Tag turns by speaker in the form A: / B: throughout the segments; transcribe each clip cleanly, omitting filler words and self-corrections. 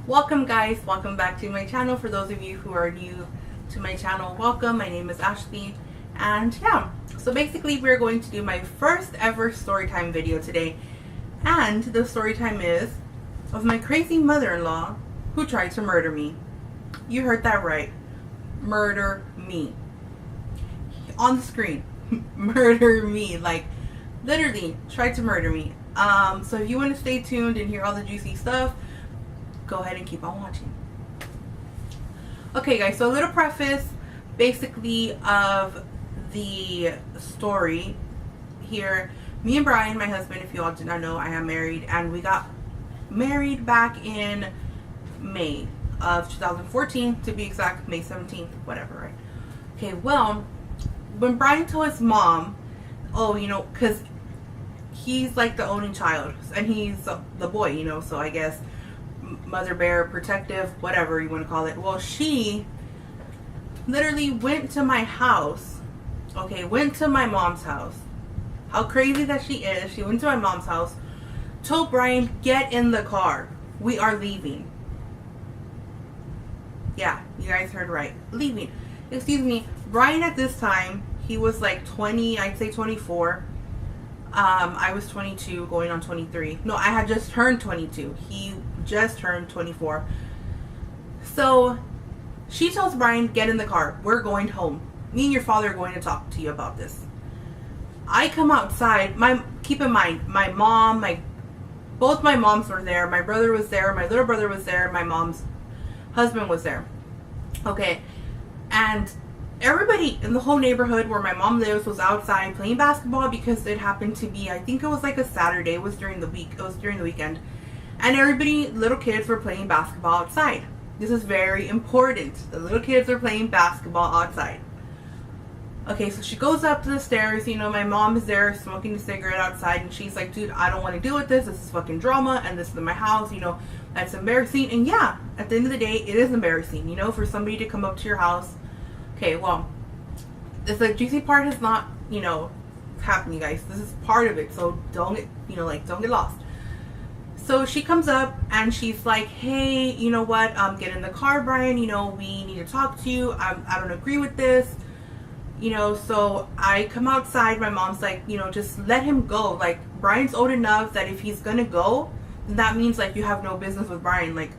A: Welcome guys, welcome back to my channel. For those of you who are new to my channel, welcome. My name is Ashley, and yeah, so basically we're going to do my first ever storytime video today, and the storytime is of my crazy mother-in-law who tried to murder me. You heard that right, murder me. On the screen, murder me, like literally tried to murder me. So if you want to stay tuned and hear all the juicy stuff, go ahead and keep on watching. Okay guys, so a little preface basically of the story here. Me and Brian, my husband, if you all did not know, I am married, and we got married back in May of 2014 to be exact, May 17th, whatever, right? Okay, well, when Brian told his mom, oh, you know, because he's like the only child and he's the boy, you know, so I guess mother bear, protective, whatever you want to call it. Well, she literally went to my house. Okay, went to my mom's house. How crazy that she is. She went to my mom's house, told Brian, get in the car, we are leaving. Yeah, you guys heard right, leaving. Excuse me, Brian at this time, he was like 20, I'd say 24. I was 22 going on 23. No, I had just turned 22. He just turned 24. So she tells Brian, get in the car, we're going home, me and your father are going to talk to you about this. I come outside. Keep in mind, my mom, both my moms were there. My brother was there, my little brother was there, my mom's husband was there. Okay, and everybody in the whole neighborhood where my mom lives was outside playing basketball because it happened to be, I think it was like a Saturday, it was during the week, it was during the weekend. And everybody, little kids, were playing basketball outside. This is very important. The little kids are playing basketball outside. Okay, so she goes up to the stairs. You know, my mom is there smoking a cigarette outside, and she's like, dude, I don't want to deal with this. This is fucking drama, and this is my house. You know, that's embarrassing. And yeah, at the end of the day, it is embarrassing, you know, for somebody to come up to your house. Okay, well, the juicy part has not, you know, happened, you guys. This is part of it, so don't get, you know, like, don't get lost. So she comes up and she's like, hey, you know what, get in the car, Brian, you know, we need to talk to you. I don't agree with this, you know. So I come outside. My mom's like, you know, just let him go. Like, Brian's old enough that if he's gonna go, then that means like you have no business with Brian, like,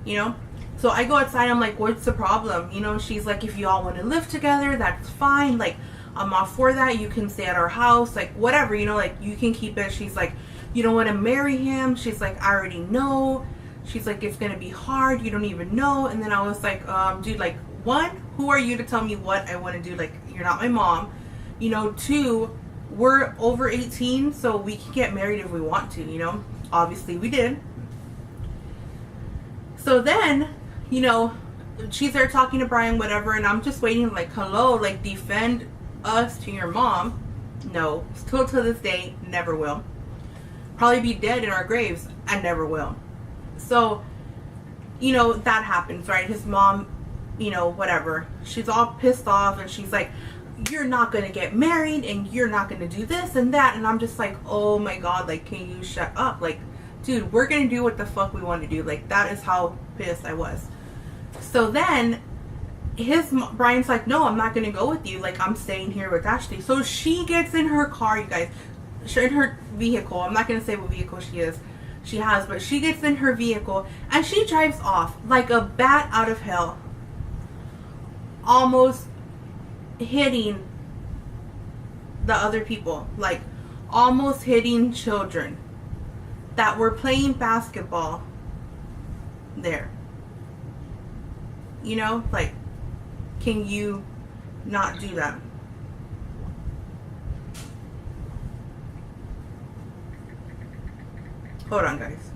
A: you know. So I go outside. I'm like, what's the problem? You know, she's like, if you all want to live together, that's fine. Like, I'm all for that. You can stay at our house, like, whatever, you know, like, you can keep it. She's like, you don't want to marry him. She's like, I already know. She's like, it's gonna be hard. You don't even know. And then I was like, dude, like, one, who are you to tell me what I want to do? Like, you're not my mom, you know. Two, we're over 18, so we can get married if we want to, you know. Obviously we did. So then, you know, she's there talking to Brian, whatever, and I'm just waiting, like, hello, like, defend us to your mom. No, still to this day, never will. Probably be dead in our graves, and never will. So, you know, that happens, right? His mom, you know, whatever, she's all pissed off, and she's like, you're not gonna get married, and you're not gonna do this and that. And I'm just like, oh my god, like, can you shut up? Like, dude, we're gonna do what the fuck we want to do. Like, that is how pissed I was. So then Brian's like, no, I'm not gonna go with you, like, I'm staying here with Ashley. So she gets in her car, you guys, in her vehicle. I'm not gonna say what vehicle she has, but she gets in her vehicle and she drives off like a bat out of hell, almost hitting the other people, like almost hitting children that were playing basketball there. You know, like, can you not do that? Hold on, guys.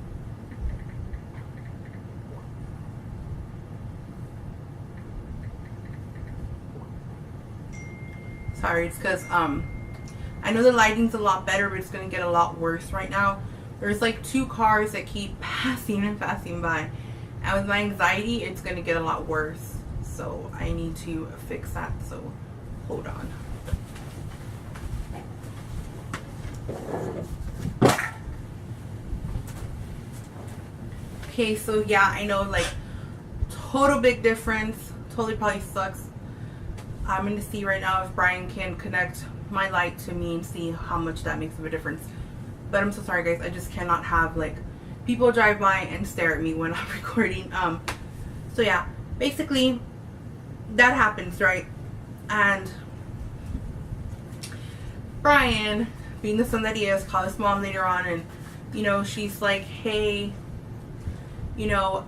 A: Sorry, it's because I know the lighting's a lot better, but it's gonna get a lot worse right now. There's like 2 cars that keep passing and passing by, and with my anxiety, it's gonna get a lot worse. So I need to fix that. So hold on. Okay, so yeah, I know, like, total big difference. Totally probably sucks. I'm going to see right now if Brian can connect my light to me and see how much that makes of a difference. But I'm so sorry, guys. I just cannot have, like, people drive by and stare at me when I'm recording. So yeah, basically, that happens, right? And Brian, being the son that he is, called his mom later on, and, you know, she's like, hey, you know,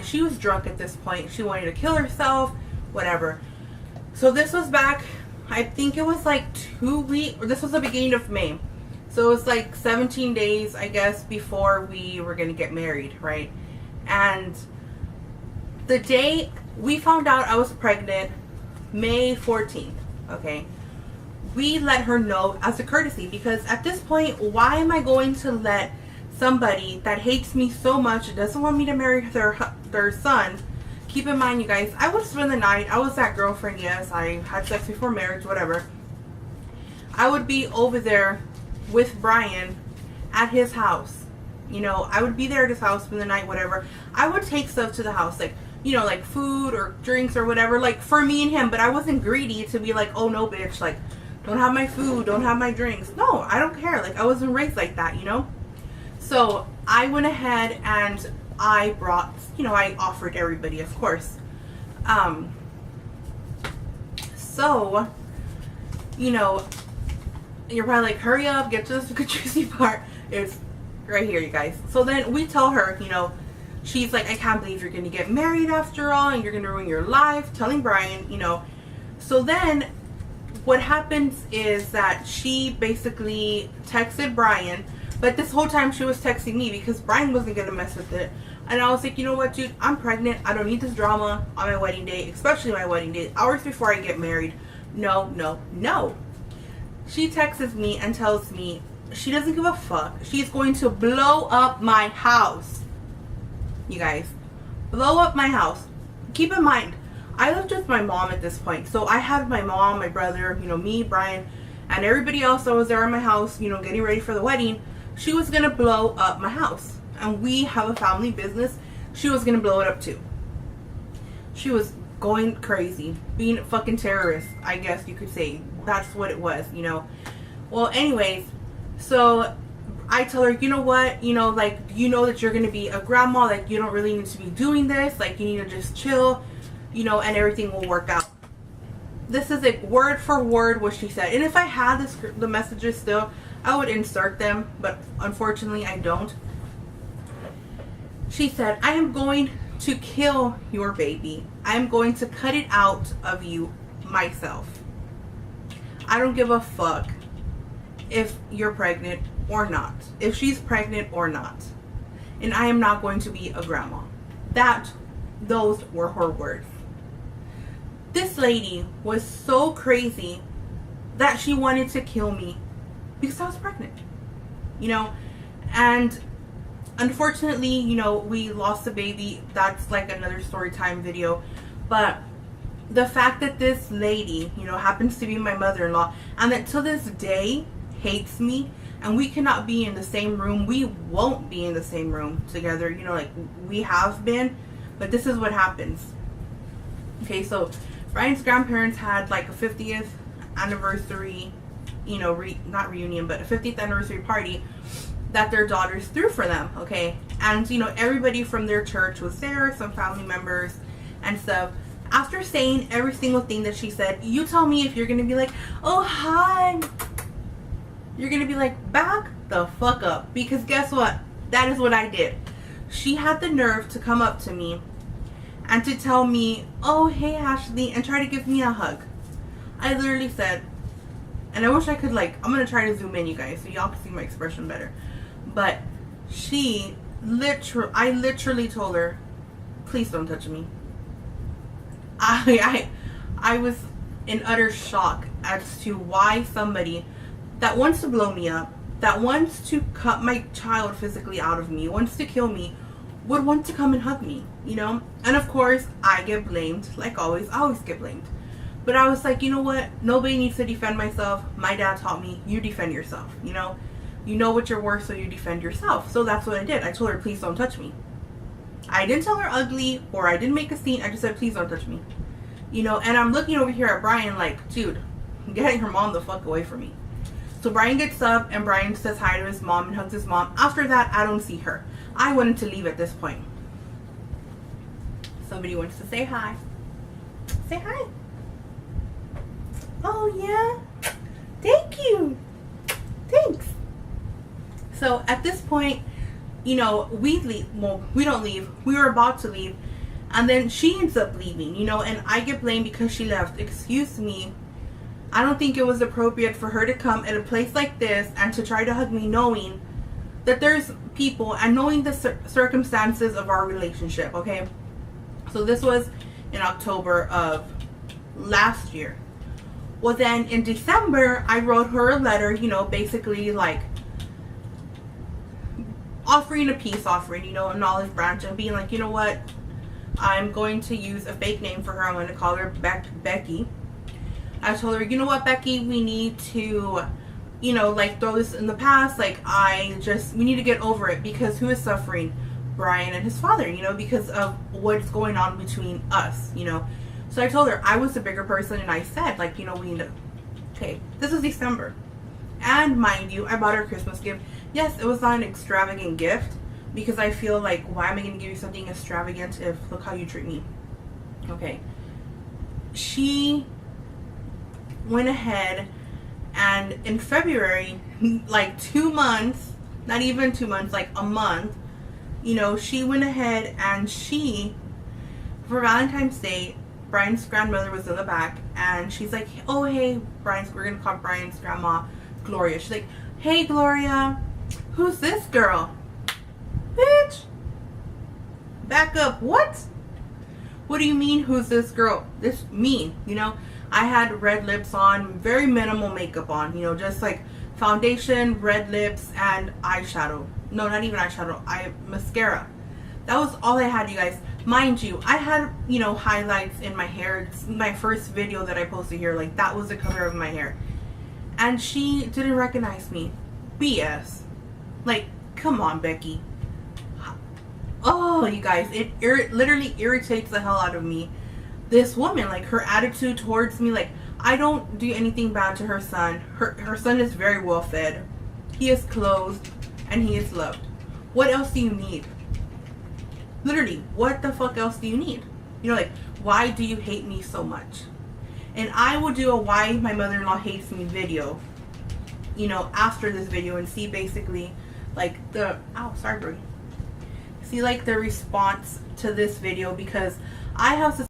A: she was drunk at this point. She wanted to kill herself, whatever. So this was back, I think it was like 2 weeks, or this was the beginning of May. So it was like 17 days, I guess, before we were going to get married, right? And the day we found out I was pregnant, May 14th, okay? We let her know as a courtesy, because at this point, why am I going to let somebody that hates me so much, doesn't want me to marry their son? Keep in mind, you guys, I would spend the night. I was that girlfriend, yes. I had sex before marriage, whatever. I would be over there with Brian at his house. You know, I would be there at his house, spend the night, whatever. I would take stuff to the house, like, you know, like food or drinks or whatever, like for me and him. But I wasn't greedy to be like, oh no, bitch, like, don't have my food, don't have my drinks. No, I don't care. Like, I wasn't raised like that, you know? So I went ahead and I brought, you know, I offered everybody, of course. So, you know, you're probably like, hurry up, get to this good juicy part. It's right here, you guys. So then we tell her, you know, she's like, I can't believe you're going to get married after all, and you're going to ruin your life, telling Brian, you know. So then what happens is that she basically texted Brian, but this whole time she was texting me because Brian wasn't going to mess with it. And I was like, you know what, dude, I'm pregnant. I don't need this drama on my wedding day, especially my wedding day, hours before I get married. No, no, no. She texts me and tells me she doesn't give a fuck. She's going to blow up my house. You guys, blow up my house. Keep in mind, I lived with my mom at this point. So I had my mom, my brother, you know, me, Brian, and everybody else that was there in my house, you know, getting ready for the wedding. She was going to blow up my house. And we have a family business. She was going to blow it up too. She was going crazy. Being a fucking terrorist, I guess you could say. That's what it was, you know. Well, anyways, so I tell her, you know what, you know, like, you know that you're going to be a grandma, like, you don't really need to be doing this, like, you need to just chill, you know, and everything will work out. This is like word for word what she said. And if I had the messages still, I would insert them, but unfortunately I don't. She said, I am going to kill your baby. I am going to cut it out of you myself. I don't give a fuck if you're pregnant or not. If she's pregnant or not. And I am not going to be a grandma. Those were her words. This lady was so crazy that she wanted to kill me because I was pregnant. You know, and unfortunately, you know, we lost a baby. That's like another story time video. But the fact that this lady, you know, happens to be my mother-in-law, and that to this day hates me, and we cannot be in the same room. We won't be in the same room together, you know, like we have been. But this is what happens. Okay, so Brian's grandparents had like a 50th anniversary, you know, not reunion, but a 50th anniversary party that their daughters threw for them, okay? And, you know, everybody from their church was there, some family members and stuff. After saying every single thing that she said, you tell me if you're going to be like, oh, hi. You're going to be like, back the fuck up. Because guess what? That is what I did. She had the nerve to come up to me and to tell me, oh, hey, Ashley, and try to give me a hug. I literally said, and I wish I could, like, I'm going to try to zoom in, you guys, so y'all can see my expression better. But I literally told her, please don't touch me. I was in utter shock as to why somebody that wants to blow me up, that wants to cut my child physically out of me, wants to kill me, would want to come and hug me, you know? And of course, I get blamed, like always. I always get blamed. But I was like, you know what? Nobody needs to defend myself. My dad taught me, you defend yourself, you know? You know what you're worth, so you defend yourself. So that's what I did. I told her, please don't touch me. I didn't tell her ugly or I didn't make a scene. I just said, please don't touch me. You know, and I'm looking over here at Brian like, dude, get her mom the fuck away from me. So Brian gets up and Brian says hi to his mom and hugs his mom. After that, I don't see her. I wanted to leave at this point. Somebody wants to say hi. Say hi. Oh, yeah. Thank you. Thanks. So at this point, you know, we leave. Well, we don't leave. We were about to leave. And then she ends up leaving, you know, and I get blamed because she left. Excuse me. I don't think it was appropriate for her to come at a place like this and to try to hug me knowing that there's people and knowing the circumstances of our relationship, okay? So this was in October of last year. Well, then in December, I wrote her a letter, you know, basically like offering a peace offering, you know, an olive branch, and being like, you know what? I'm going to use a fake name for her. I'm going to call her Becky. I told her, you know what, Becky, we need to, you know, like throw this in the past. Like, we need to get over it, because who is suffering? Brian and his father, you know, because of what's going on between us, you know. So I told her I was the bigger person, and I said, like, you know, we need to, okay, this is December. And mind you, I bought her a Christmas gift. Yes, it was not an extravagant gift, because I feel like, why am I going to give you something extravagant if look how you treat me? Okay. She went ahead and in February, like 2 months, not even 2 months, like a month, you know, she went ahead and for Valentine's Day, Brian's grandmother was in the back, and she's like, oh, hey, we're going to call Brian's grandma Gloria. She's like, hey, Gloria, who's this girl? Bitch, back up. What do you mean, who's this girl? This mean, you know, I had red lips on, very minimal makeup on, you know, just like foundation, red lips, and eyeshadow. No, not even eyeshadow, mascara. That was all I had, you guys. Mind you, I had, you know, highlights in my hair. It's my first video that I posted here, like that was the color of my hair. And she didn't recognize me. BS. Like, come on, Becky. Oh, you guys, it literally irritates the hell out of me. This woman, like, her attitude towards me, like, I don't do anything bad to her son. Her son is very well fed. He is clothed and he is loved. What else do you need? Literally, what the fuck else do you need? You know, like, why do you hate me so much? And I will do a why my mother-in-law hates me video, you know, after this video, and see basically like see like the response to this video, because I have